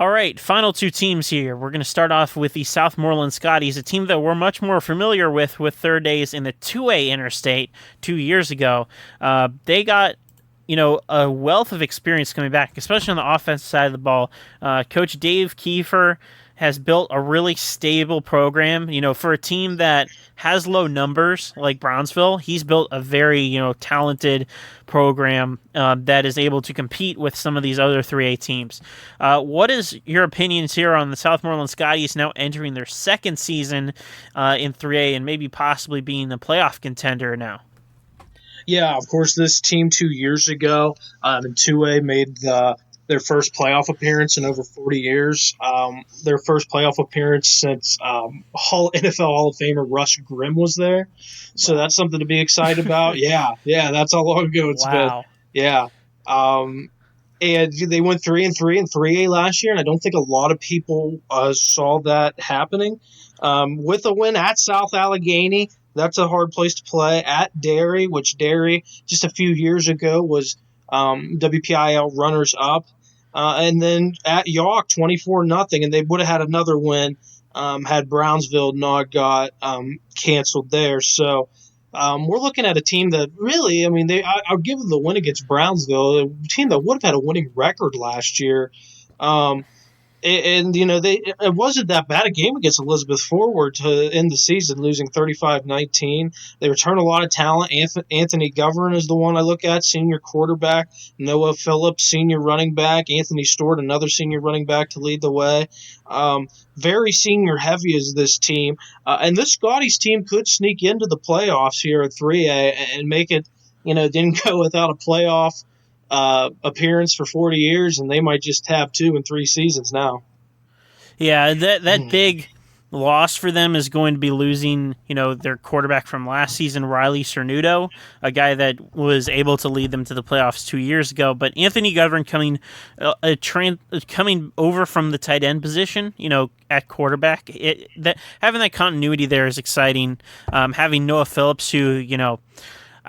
All right, final two teams here. We're going to start off with the Southmoreland Scotties, a team that we're much more familiar with their days in the 2A Interstate 2 years ago. They got a wealth of experience coming back, especially on the offensive side of the ball. Coach Dave Kiefer has built a really stable program. For a team that has low numbers like Brownsville, he's built a very, talented program that is able to compete with some of these other 3A teams. What is your opinions here on the Southmoreland Scotties now entering their second season in 3A and maybe possibly being a playoff contender now? Yeah, of course, this team 2 years ago in 2A made their first playoff appearance in over 40 years. Their first playoff appearance since NFL Hall of Famer Russ Grimm was there. So that's something to be excited about. Yeah, that's how long ago it's been. Wow. Yeah. And they went 3-3 in 3A last year, and I don't think a lot of people saw that happening. With a win at South Allegheny, that's a hard place to play. At Derry, which Derry just a few years ago was WPIL runners-up. And then at York, 24-0, and they would have had another win had Brownsville not got canceled there. So we're looking at a team that really, I'll give them the win against Brownsville, a team that would have had a winning record last year. It wasn't that bad a game against Elizabeth Forward to end the season, losing 35-19. They return a lot of talent. Anthony Govern is the one I look at, senior quarterback. Noah Phillips, senior running back. Anthony Stewart, another senior running back to lead the way. Very senior heavy is this team. And this Scotties team could sneak into the playoffs here at 3A and make it, didn't go without a playoff appearance for 40 years, and they might just have 2 and 3 seasons now. Yeah, that big loss for them is going to be losing, their quarterback from last season, Riley Cernuto, a guy that was able to lead them to the playoffs 2 years ago. But Anthony Govern coming over from the tight end position, at quarterback, having that continuity there is exciting. Having Noah Phillips, who,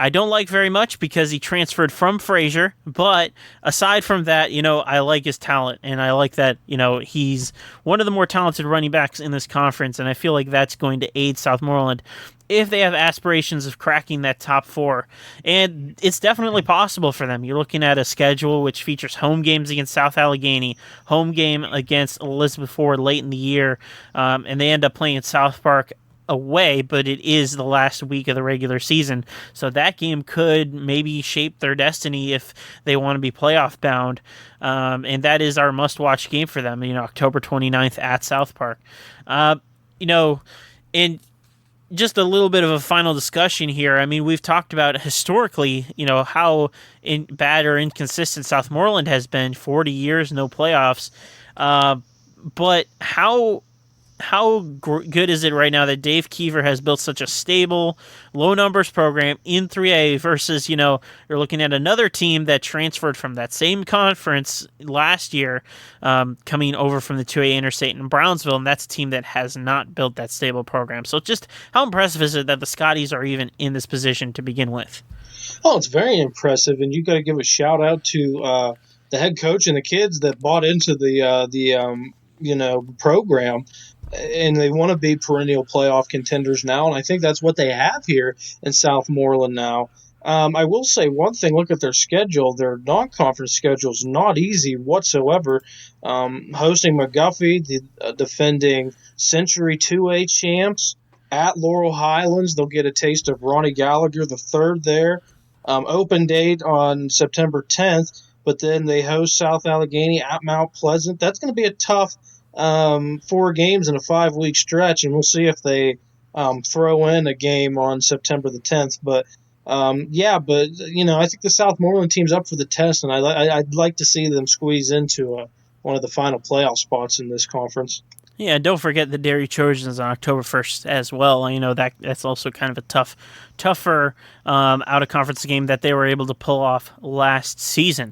I don't like very much because he transferred from Fraser, but aside from that, I like his talent, and I like that, he's one of the more talented running backs in this conference, and I feel like that's going to aid Southmoreland if they have aspirations of cracking that top 4. And it's definitely possible for them. You're looking at a schedule which features home games against South Allegheny, home game against Elizabeth Forward late in the year, and they end up playing at South Park away, but it is the last week of the regular season, so that game could maybe shape their destiny if they want to be playoff bound, and that is our must-watch game for them, October 29th at South Park. And just a little bit of a final discussion here. We've talked about historically, how bad or inconsistent Southmoreland has been, 40 years, no playoffs, but how good is it right now that Dave Kiefer has built such a stable, low numbers program in 3A versus, you're looking at another team that transferred from that same conference last year, coming over from the 2A Interstate in Brownsville, and that's a team that has not built that stable program. So just how impressive is it that the Scotties are even in this position to begin with? Oh, it's very impressive, and you got to give a shout out to the head coach and the kids that bought into the program. And they want to be perennial playoff contenders now, and I think that's what they have here in Southmoreland now. I will say one thing, look at their schedule. Their non-conference schedule is not easy whatsoever. Hosting McGuffey, the defending Century 2A champs, at Laurel Highlands. They'll get a taste of Ronnie Gallagher the third there. Open date on September 10th, but then they host South Allegheny at Mount Pleasant. That's going to be a tough 4 games in a 5-week stretch, and we'll see if they throw in a game on September the 10th. But I think the Southmoreland team's up for the test, and I'd like to see them squeeze into one of the final playoff spots in this conference. Yeah, don't forget the Derry Trojans on October 1st as well. That's also kind of a tougher out-of-conference game that they were able to pull off last season.